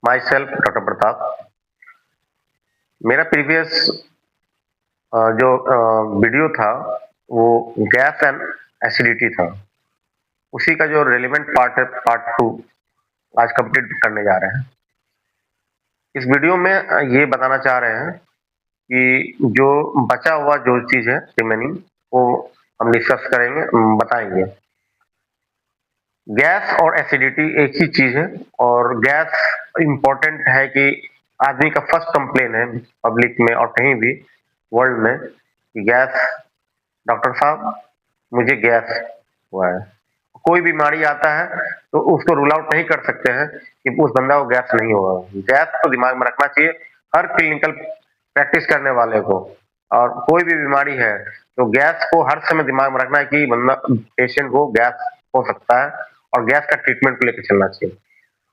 My self doctor Pratap. मेरा previous जो video था वो गैस एंड एसिडिटी था। उसी का जो रेलेवेंट पार्ट है, पार्ट 2 आज कंप्लीट करने जा रहे हैं। इस वीडियो में ये बताना चाह रहे हैं कि जो बचा हुआ जो चीज़ है रिमेनिंग, वो हम डिस्कस करेंगे, बताएँगे। गैस और एसिडिटी एक ही चीज़ है और गैस इम्पोर्टेंट है कि आदमी का फर्स्ट कंप्लेन है पब्लिक में और कहीं भी वर्ल्ड में कि गैस, डॉक्टर साहब मुझे गैस हुआ है। कोई बीमारी आता है तो उसको रूल आउट नहीं कर सकते हैं कि उस बंदा को गैस नहीं हुआ। गैस तो दिमाग में रखना चाहिए हर क्लिनिकल प्रैक्टिस करने वाले को। और कोई भी बीमारी है तो गैस को हर समय दिमाग में रखना है कि बंदा पेशेंट को गैस हो सकता है और गैस का ट्रीटमेंट को लेकर चलना चाहिए।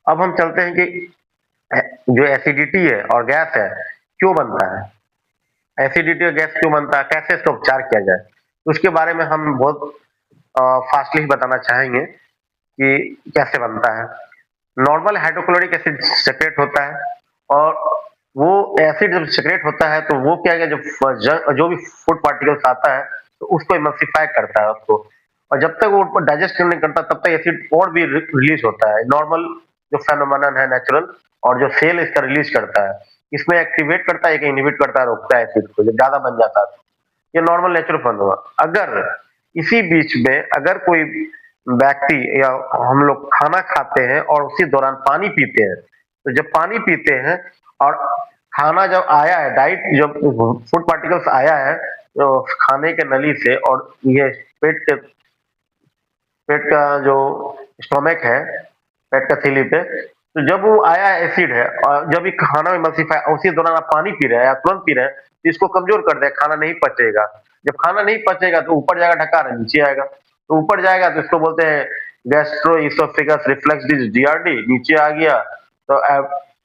अब हम चलते हैं कि जो एसिडिटी है और गैस है क्यों बनता है, एसिडिटी और गैस क्यों बनता है, कैसे इसका उपचार किया जाए, तो उसके बारे में हम बहुत फास्टली बताना चाहेंगे कि कैसे बनता है। नॉर्मल हाइड्रोक्लोरिक एसिड सेपरेट होता है और वो एसिड जब सेपरेट होता है तो वो क्या है, जब जो भी फूड पार्टिकल्स आता है तो उसको इमल्सिफाई करता है उसको, और जब तक वो डाइजेस्ट नहीं करता तब तक एसिड और भी रिलीज होता है। नॉर्मल जो फेनोमेनन है नेचुरल, और जो सेल इसका रिलीज करता है, इसमें एक्टिवेट करता है, एक इनहिबिट करता है, रोकता है एसिड को जब ज्यादा बन जाता है। ये नॉर्मल नेचुरल फेनोमेनन। अगर इसी बीच में अगर कोई व्यक्ति या हम लोग खाना खाते हैं और उसी दौरान पानी पीते हैं, तो जब पानी पीते हैं और खाना जब आया है, डाइट जब फूड पार्टिकल्स आया है तो खाने के नली से, और ये पेट का जो स्टोमक है, पेट का थैली पे, तो जब वो आया है एसिड है और जब ये खाना में इमल्सिफाई, उसी दौरान आप पानी पी रहे हैं या तुरंत पी रहे हैं तो इसको कमजोर कर देगा, खाना नहीं पचेगा। जब खाना नहीं पचेगा तो ऊपर जाएगा, ढकार नीचे आएगा, तो ऊपर जाएगा तो इसको बोलते हैं gastro oesophagus reflux disease, GRD. नीचे आ गया तो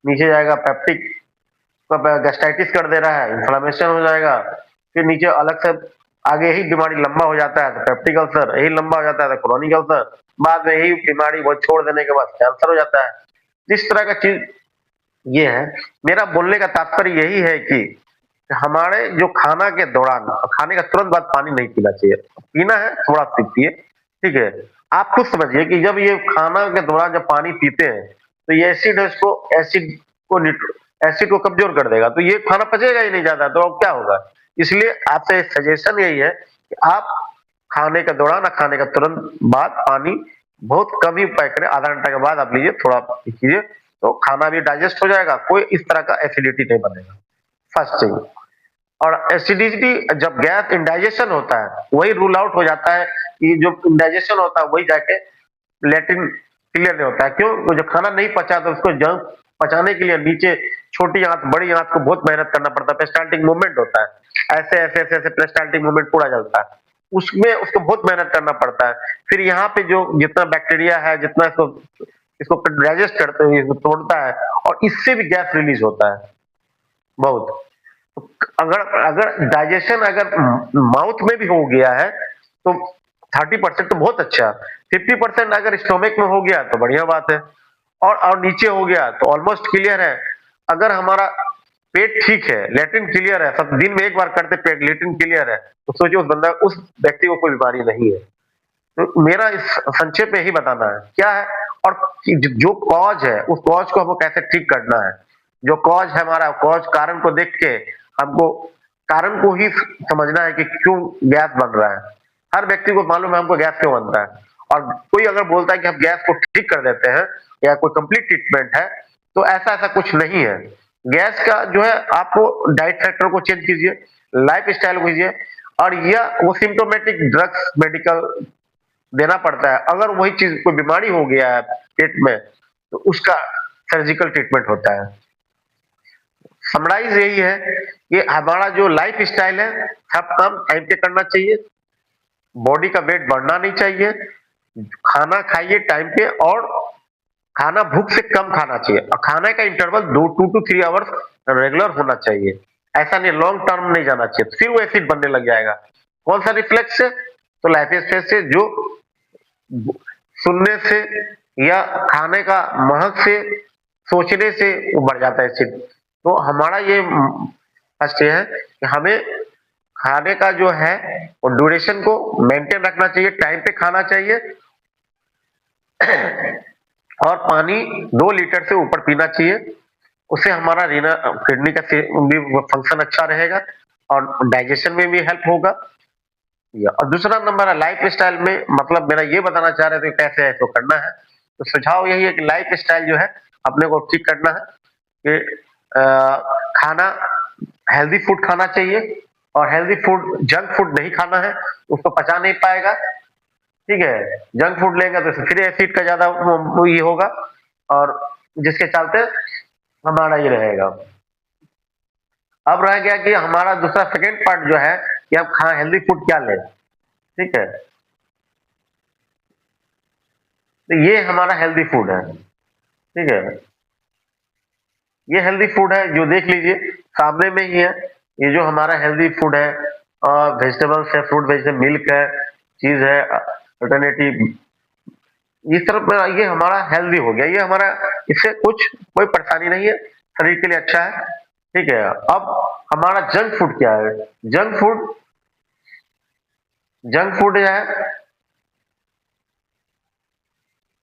नीचे जाएगा पेप्टिक, गैस्ट्राइटिस कर दे रहा है, इन्फ्लेमेशन हो जाएगा। फिर नीचे अलग से आगे ही बीमारी लंबा हो जाता है तो पेप्टिक अल्सर, यही लंबा हो जाता है तो क्रोनिक अल्सर, बाद में यही बीमारी वो छोड़ देने के बाद कैंसर हो जाता है। इस तरह का चीज ये है। मेरा बोलने का तात्पर्य यही है कि हमारे जो खाना के दौरान, खाने का तुरंत बाद पानी नहीं पीना चाहिए। पीना है थोड़ा पिए, ठीक है। आप खुद समझिए कि जब ये खाना के दौरान जब पानी पीते हैं तो ये एसिड है, इसको एसिड को कमजोर कर देगा, तो ये खाना पचेगा ही नहीं ज्यादा, तो अब क्या होगा। इसलिए आपसे सजेशन यही है कि आप खाने के दौरान और खाने का तुरंत बाद पानी बहुत कम ही पैक करें। आधा घंटा के बाद आप लीजिए, थोड़ा कीजिए, तो खाना भी डाइजेस्ट हो जाएगा, कोई इस तरह का एसिडिटी नहीं बनेगा। First thing. और एसिडिटी जब गैस इंडाइजेशन होता है वही रूल आउट हो जाता है कि जो इंडाइजेशन होता है वही जाके लेटिन क्लियर नहीं होता है। क्यों? वो जो खाना नहीं पचा तो उसको जंक पचाने के लिए नीचे छोटी आंत बड़ी आंत को बहुत मेहनत करना पड़ता है, पेरिस्टाल्टिक मूवमेंट होता है, ऐसे ऐसे ऐसे ऐसे पेरिस्टाल्टिक मूवमेंट पूरा चलता है, उसमें उसको बहुत मेहनत करना पड़ता है। फिर यहाँ पे जो जितना बैक्टीरिया है, जितना इसको इसको डाइजेस्ट करते हुए इसको तोड़ता है, और इससे भी गैस रिलीज होता है बहुत। अगर अगर डाइजेशन अगर माउथ में भी हो गया है तो 30% तो बहुत अच्छा, 50% अगर स्टोमक में हो गया तो बढ़िया बात है, और नीचे हो गया तो ऑलमोस्ट क्लियर है। अगर हमारा पेट ठीक है, लेट्रिन क्लियर है, सब दिन में एक बार करते पेट लेट्रिन क्लियर है, तो सोचिए उस व्यक्ति को कोई बीमारी नहीं है। तो मेरा इस संक्षेप में यही बताना है क्या है, और जो कॉज है उस कॉज को हमको कैसे ठीक करना है। जो कॉज है हमारा कॉज, कारण को देख के हमको कारण को ही समझना है कि क्यों गैस बन रहा है। हर व्यक्ति को मालूम है हमको गैस क्यों बनता है, और कोई अगर बोलता है कि हम गैस को ठीक कर देते हैं या कोई कंप्लीट ट्रीटमेंट है, तो ऐसा ऐसा कुछ नहीं है। गैस का जो है आपको डाइट फैक्टर को चेंज कीजिए, लाइफ स्टाइल कीजिए, और यह वो सिम्टोमेटिक ड्रग्स मेडिकल देना पड़ता है। अगर वही चीज कोई बीमारी हो गया है पेट में तो उसका सर्जिकल ट्रीटमेंट होता है। समराइज यही है कि हमारा जो लाइफ स्टाइल है सब काम टाइम पे करना चाहिए, बॉडी का वेट बढ़ना नहीं चाहिए, खाना खाइए टाइम पे, और खाना भूख से कम खाना चाहिए, और खाने का इंटरवल 2 to 3 आवर्स रेगुलर होना चाहिए। ऐसा नहीं लॉन्ग टर्म नहीं जाना चाहिए, फिर वो एसिड बनने लग जाएगा। कौन सा रिफ्लेक्स से? तो लाइफ स्टाइल से, जो सुनने से या खाने का महक से सोचने से वो बढ़ जाता है एसिड। तो हमारा ये फर्स्ट ये है कि हमें खाने का जो है वो ड्यूरेशन को मेंटेन रखना चाहिए, टाइम पे खाना चाहिए और पानी 2 लीटर से ऊपर पीना चाहिए। उससे हमारा किडनी का भी फंक्शन अच्छा रहेगा और डाइजेशन में भी हेल्प होगा। या और दूसरा नंबर है लाइफ़स्टाइल में, मतलब मेरा ये बताना चाह रहे थे कैसे इसको करना है। तो सुझाव यही है कि लाइफ़स्टाइल जो है अपने को ठीक करना है कि खाना हेल्दी फूड खाना चाहिए और हेल्दी फूड जंक फूड नहीं खाना है, उसको पचा नहीं पाएगा, ठीक है? जंक फूड लेंगे तो फिर एसिड का ज़्यादा वो ये होगा और जिसके चलते हमारा ये रहेगा। अब रह गया कि हमारा दूसरा सेकंड पार्ट जो है कि अब खा हेल्दी फूड क्या लें, ठीक है? तो ये हमारा हेल्दी फूड है, ठीक है? ये हेल्दी फूड है जो देख लीजिए सामने में ही है। ये जो हमारा हेल्दी फूड है वेजिटेबल्स है, फ्रूट वेजिटेबल मिल्क है, चीज़ है अल्टरनेटिव इस तरफ ये हमारा हेल्दी हो गया। ये हमारा इससे कुछ कोई परेशानी नहीं है, शरीर के लिए अच्छा है, ठीक है? अब हमारा जंक फूड क्या है? जंक फूड जंक फूड जो है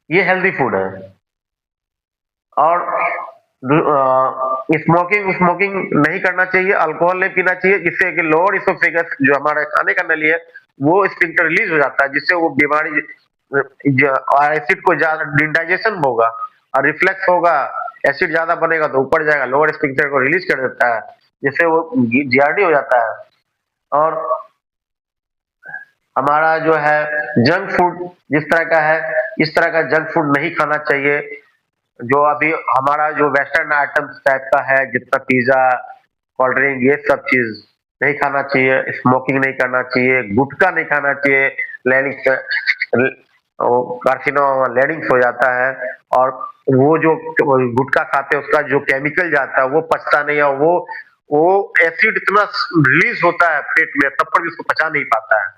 ये हेल्दी फूड है और स्मोकिंग स्मोकिंग नहीं करना चाहिए, अल्कोहल नहीं पीना चाहिए जिससे कि लोअर इसोफेगस जो हमारा खाने का नली है वो स्फिंक्टर रिलीज हो जाता है जिससे वो बीमारी और एसिड को ज्यादा इंडाइजेशन होगा और रिफ्लेक्स होगा, एसिड ज्यादा बनेगा तो ऊपर जाएगा, लोअर स्फिंक्टर को रिलीज कर देता है जिससे वो जीआरडी हो जाता है। और हमारा जो है जंक फूड जिस तरह का है इस तरह का जंक फूड नहीं खाना चाहिए। जो अभी हमारा जो वेस्टर्न आइटम्स टाइप का है जितना पिज़्ज़ा, कोल्ड ड्रिंक ये सब चीज़ नहीं खाना चाहिए, स्मोकिंग नहीं करना चाहिए, गुटखा नहीं खाना चाहिए, लैरिंक्स वो कार्सिनोमा लैरिंक्स हो जाता है और वो जो गुटखा खाते हैं उसका जो केमिकल जाता है वो पचता नहीं है और वो एसिड इतना रिलीज़ होता है पेट में तब पर भी उसको पचा नहीं पाता है।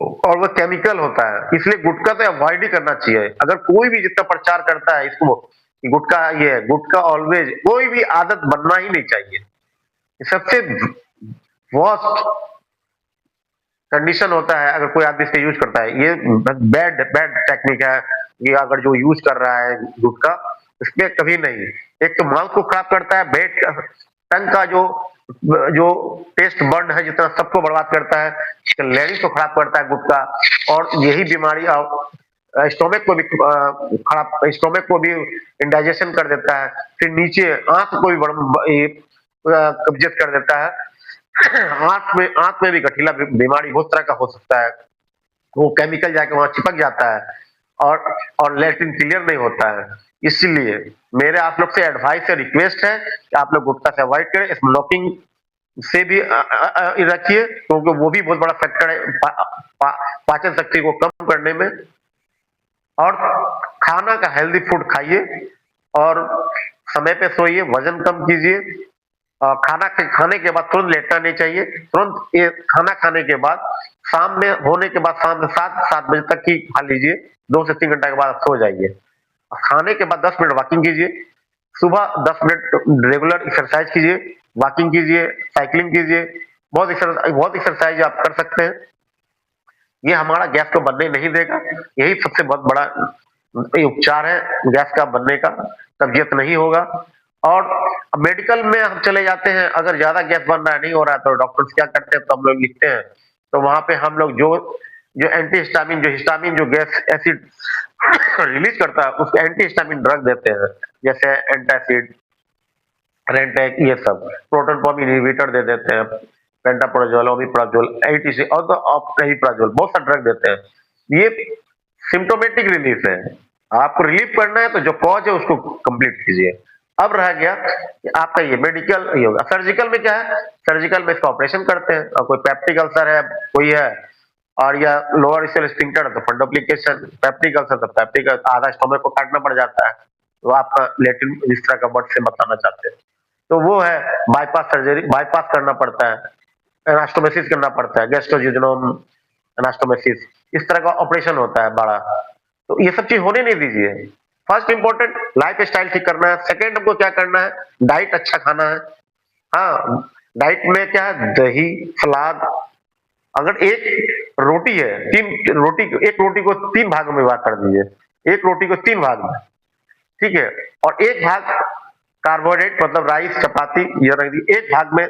और वो केमिकल होता है, इसलिए गुटखा तो अवॉइड ही करना चाहिए। अगर कोई भी जितना प्रचार करता है इसको कि गुटखा ये है, गुटखा ऑलवेज कोई भी आदत बनना ही नहीं चाहिए। सबसे वर्स्ट कंडीशन होता है अगर कोई आदमी इसका यूज करता है, ये बैड बैड टेक्निक है कि अगर जो यूज कर रहा है गुटखा इसमें कभी नहीं। एक तो माउथ को खराब करता है, पेट टंग का जो जो टेस्ट बर्ड है जितना सबको बर्बाद करता है, लैरिंक्स को खराब करता है गुटखा और यही बीमारी स्टोमक को भी खराब स्टोमक को भी इंडाइजेशन कर देता है, फिर नीचे आंख को भी कब्जियत कर देता है। आंख में भी गठीला बीमारी बहुत तरह का हो सकता है। वो केमिकल जाके वहां चिपक जाता है और लैट्रिन क्लियर नहीं होता है। इसीलिए मेरे आप लोग से एडवाइस है, रिक्वेस्ट है कि आप लोग गुटखा से अवॉइड करें, स्मोकिंग से भी रखिए क्योंकि वो भी बहुत बड़ा फैक्टर है पाचन शक्ति को कम करने में। और खाना का हेल्दी फूड खाइए और समय पे सोइए, वजन कम कीजिए। खाने के बाद तुरंत लेटना नहीं चाहिए, तुरंत ये खाना खाने के बाद शाम में होने के बाद शाम में 7 बजे तक ही खा लीजिए, 2 से 3 घंटा के बाद सो जाइए। खाने के बाद 10 मिनट वॉकिंग कीजिए, सुबह 10 मिनट रेगुलर एक्सरसाइज कीजिए, वॉकिंग कीजिए, साइकिलिंग कीजिए, बहुत एक्सरसाइज आप कर सकते हैं। ये हमारा गैस को बनने नहीं देगा, यही सबसे बहुत बड़ा उपचार है गैस का बनने का, कब्जियत नहीं होगा। और मेडिकल में हम चले जाते हैं, अगर ज्यादा गैस बन रहा है नहीं हो रहा है तो डॉक्टर्स क्या करते हैं तो हम लोग लिखते हैं, तो वहां पे हम लोग जो जो एंटी हिस्टामिन जो हिस्टामिन जो गैस एसिड रिलीज करता है उसको एंटी हिस्टामिन ड्रग देते हैं, जैसे एंटासिड, रेंटेक, ये सब प्रोटॉन पंप इनहिबिटर दे देते हैं, पेंटाप्राजोल, ओमिप्राजोल, एटीसी और तो ऑप्राजोल बहुत सा ड्रग देते हैं। ये सिम्टोमेटिक रिलीफ है, आपको रिलीफ करना है तो जो कॉज है उसको कंप्लीट कीजिए। अब रह गया कि आपका ये मेडिकल ये होगा। सर्जिकल में क्या है, सर्जिकल में इसका ऑपरेशन करते हैं और कोई पेप्टिक अल्सर है कोई है और या लोअर सेल स्फिंक्टर है तो फंडोप्लिकेशन, पेप्टिक अल्सर तो पेप्टिक आधा स्टोमक को काटना पड़ जाता है, तो आपका लेटिन इस तरह का वर्ड से बताना चाहते हैं। तो वो है बाईपास सर्जरी, बाईपास करना पड़ता है, एनास्टोमेसिस करना पड़ता है, गैस्ट्रोजिनोम एनास्टोमेसिस, इस तरह का ऑपरेशन होता है बड़ा। तो ये सब चीज होने नहीं दीजिए, फर्स्ट इंपॉर्टेंट लाइफ स्टाइल ठीक करना है। सेकंड हमको क्या करना है, डाइट अच्छा खाना है। हाँ, डाइट में क्या है, दही, सलाद। अगर एक रोटी है, तीन रोटी, एक रोटी को तीन भागों में भाग कर दीजिए, एक रोटी को तीन भाग में, ठीक है। और एक भाग कार्बोहाइड्रेट मतलब राइस, चपाती ये रख दी, एक भाग में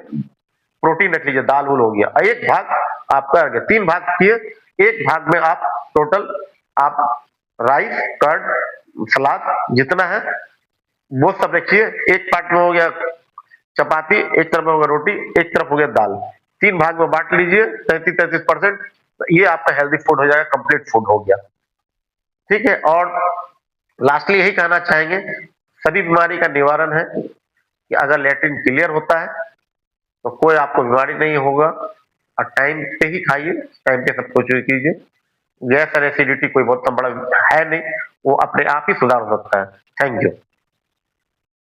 प्रोटीन रख लीजिए, दाल वूल हो गया, और एक भाग आपका रख गया, तीन भाग किए, एक भाग में आप टोटल आप राइस, कर्ड, सलाद जितना है वो सब रखिए। एक पार्ट में हो गया चपाती, एक तरफ में होगा रोटी, एक तरफ हो गया दाल, तीन भाग में बांट लीजिए 33-33%। ये आपका हेल्दी फूड हो जाएगा, कंप्लीट फूड हो गया, ठीक है। और लास्टली यही कहना चाहेंगे, सभी बीमारी का निवारण है कि अगर लैट्रिन क्लियर होता है तो कोई आपको बीमारी नहीं होगा, और टाइम पे ही खाइए, टाइम पे सब कुछ कीजिए। गैस और एसिडिटी कोई बहुत बड़ा है नहीं, वो अपने आप ही सुधार हो सकता है। Thank you.